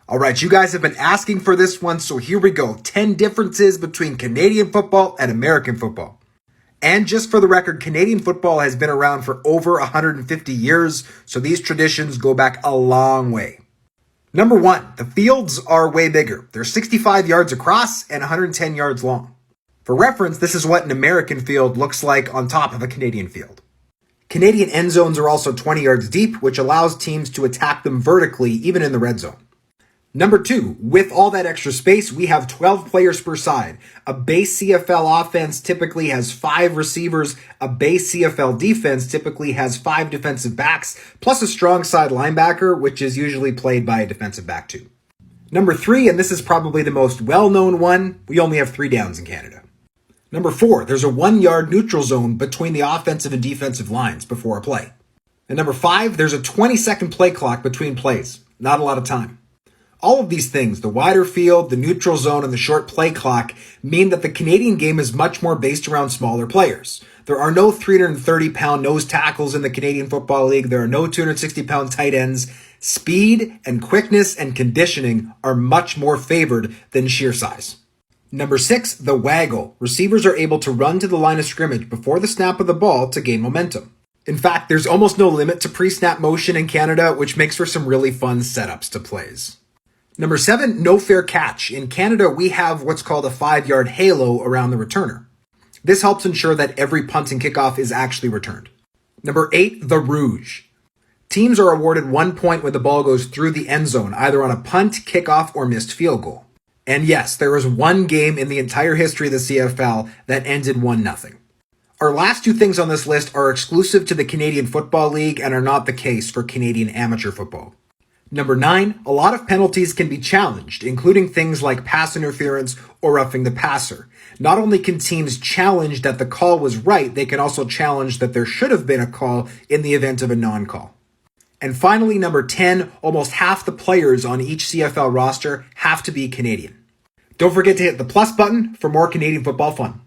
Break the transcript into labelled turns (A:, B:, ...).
A: All right, you guys have been asking for this one, so here we go. 10 differences between Canadian football and American football. And just for the record, Canadian football has been around for over 150 years, so these traditions go back a long way. Number one, the fields are way bigger. They're 65 yards across and 110 yards long. For reference, this is what an American field looks like on top of a Canadian field. Canadian end zones are also 20 yards deep, which allows teams to attack them vertically, even in the red zone. Number two, with all that extra space, we have 12 players per side. A base CFL offense typically has 5 receivers. A base CFL defense typically has 5 defensive backs, plus a strong side linebacker, which is usually played by a defensive back too. Number three, and this is probably the most well-known one, we only have 3 downs in Canada. Number four, there's a 1-yard neutral zone between the offensive and defensive lines before a play. And number 5, there's a 20-second play clock between plays. Not a lot of time. All of these things, the wider field, the neutral zone, and the short play clock, mean that the Canadian game is much more based around smaller players. There are no 330-pound nose tackles in the Canadian Football League. There are no 260-pound tight ends. Speed and quickness and conditioning are much more favored than sheer size. Number 6, the waggle. Receivers are able to run to the line of scrimmage before the snap of the ball to gain momentum. In fact, there's almost no limit to pre-snap motion in Canada, which makes for some really fun setups to plays. Number 7, no fair catch. In Canada, we have what's called a 5-yard halo around the returner. This helps ensure that every punt and kickoff is actually returned. Number 8, the rouge. Teams are awarded 1 point when the ball goes through the end zone, either on a punt, kickoff, or missed field goal. And yes, there is one game in the entire history of the CFL that ended 1-0. Our last 2 things on this list are exclusive to the Canadian Football League and are not the case for Canadian amateur football. Number 9, a lot of penalties can be challenged, including things like pass interference or roughing the passer. Not only can teams challenge that the call was right, they can also challenge that there should have been a call in the event of a non-call. And finally, number 10, almost half the players on each CFL roster have to be Canadian. Don't forget to hit the plus button for more Canadian football fun.